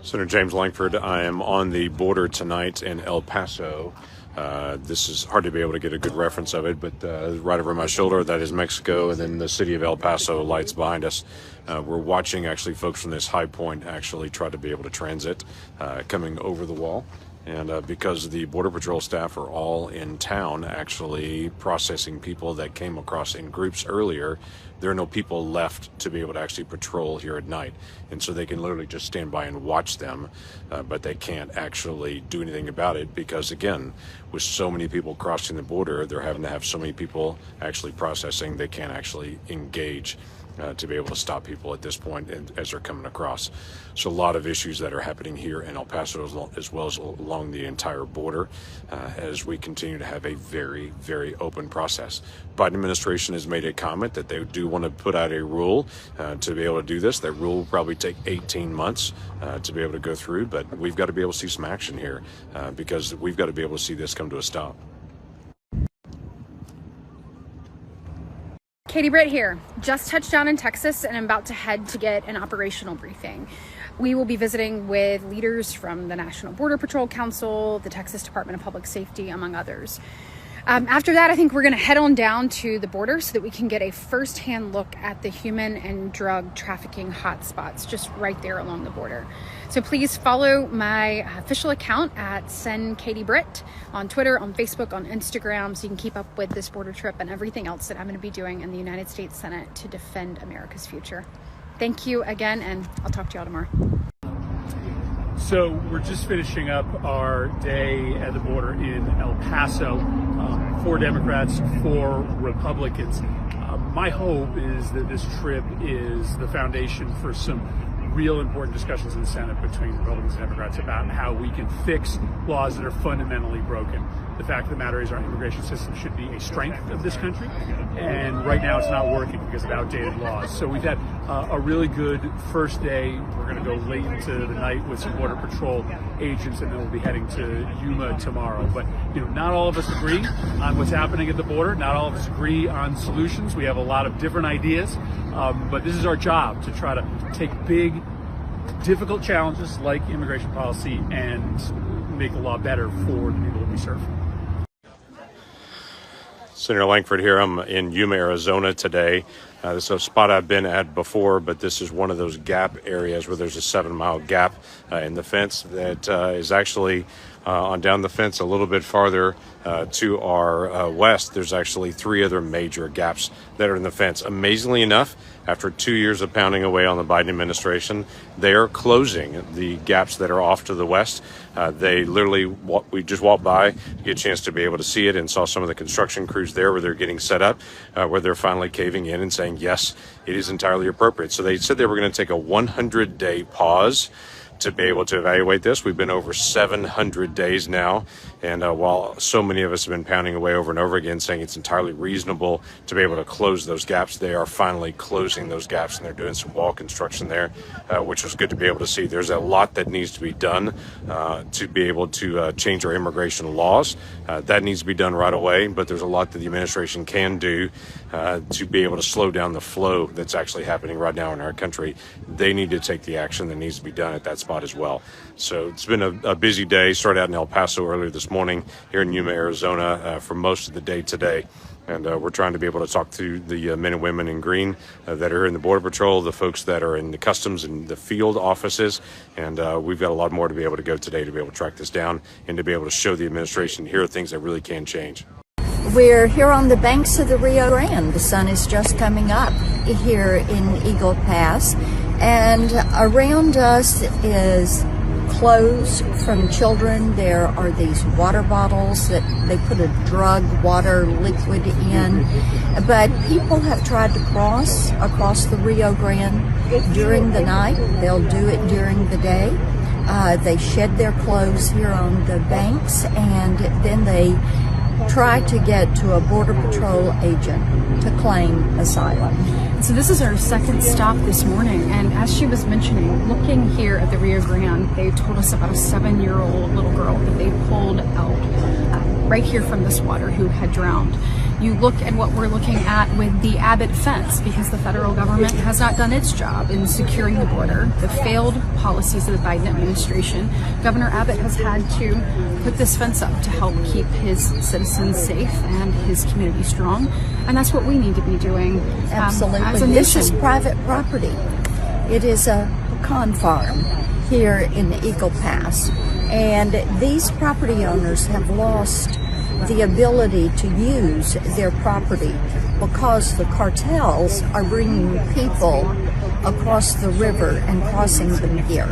Senator James Lankford, I am on the border tonight in El Paso. This is hard to be able to get a good reference of it, but right over my shoulder, that is Mexico, and then the city of El Paso lights behind us. We're watching actually folks from this high point actually try to be able to transit coming over the wall. And because the Border Patrol staff are all in town actually processing people that came across in groups earlier, there are no people left to be able to actually patrol here at night. And so they can literally just stand by and watch them, but they can't actually do anything about it because, again, with so many people crossing the border, they're having to have so many people actually processing, they can't actually engage to be able to stop people at this point as they're coming across. So a lot of issues that are happening here in El Paso as well as along the entire border as we continue to have a very, very open process. Biden administration has made a comment that they do want to put out a rule to be able to do this. That rule will probably take 18 months to be able to go through, but we've got to be able to see some action here because we've got to be able to see this come to a stop. Katie Britt here. Just touched down in Texas and I'm about to head to get an operational briefing. We will be visiting with leaders from the National Border Patrol Council, the Texas Department of Public Safety, among others. After that, I think we're going to head on down to the border so that we can get a firsthand look at the human and drug trafficking hotspots just right there along the border. So please follow my official account at @SendKatieBritt on Twitter, on Facebook, on Instagram, so you can keep up with this border trip and everything else that I'm going to be doing in the United States Senate to defend America's future. Thank you again, and I'll talk to y'all tomorrow. So we're just finishing up our day at the border in El Paso. 4 Democrats, 4 Republicans. My hope is that this trip is the foundation for some real important discussions in the Senate between Republicans and Democrats about how we can fix laws that are fundamentally broken. The fact of the matter is our immigration system should be a strength of this country, and right now it's not working because of outdated laws. So we've had a really good first day. We're going to go late into the night with some Border Patrol agents, and then we'll be heading to Yuma tomorrow. But not all of us agree on what's happening at the border. Not all of us agree on solutions. We have a lot of different ideas, but this is our job to try to take big, difficult challenges like immigration policy and make the law better for the people that we serve. Senator Lankford here. I'm in Yuma, Arizona today. This is a spot I've been at before, but this is one of those gap areas where there's a 7-mile gap in the fence that is actually on down the fence a little bit farther to our west. There's actually 3 other major gaps that are in the fence. Amazingly enough, after 2 years of pounding away on the Biden administration, they are closing the gaps that are off to the west. They literally, we just walked by, get a chance to be able to see it, and saw some of the construction crews there where they're getting set up, where they're finally caving in and saying, yes, it is entirely appropriate. So they said they were going to take a 100-day pause to be able to evaluate this. We've been over 700 days now, and while so many of us have been pounding away over and over again saying it's entirely reasonable to be able to close those gaps, they are finally closing those gaps, and they're doing some wall construction there, which was good to be able to see. There's a lot that needs to be done to be able to change our immigration laws. That needs to be done right away, but there's a lot that the administration can do to be able to slow down the flow that's actually happening right now in our country. They need to take the action that needs to be done at that spot as well. So it's been a busy day. Started out in El Paso earlier this morning, here in Yuma, Arizona, for most of the day today. And we're trying to be able to talk to the men and women in green that are in the Border Patrol, the folks that are in the customs and the field offices. And we've got a lot more to be able to go today to be able to track this down and to be able to show the administration here are things that really can change. We're here on the banks of the Rio Grande. The sun is just coming up here in Eagle Pass. And around us is clothes from children. There are these water bottles that they put a drug water liquid in. But people have tried to cross across the Rio Grande during the night. They'll do it during the day. They shed their clothes here on the banks, and then they try to get to a Border Patrol agent to claim asylum. So this is our second stop this morning, and as she was mentioning, looking here at the Rio Grande, they told us about a 7-year-old little girl that they pulled out right here from this water who had drowned. You look at what we're looking at with the Abbott fence, because the federal government has not done its job in securing the border. The failed policies of the Biden administration, Governor Abbott has had to put this fence up to help keep his citizens safe and his community strong. And that's what we need to be doing as a Absolutely. This is nation. private property. It is a pecan farm here in Eagle Pass. And these property owners have lost the ability to use their property because the cartels are bringing people across the river and crossing them here.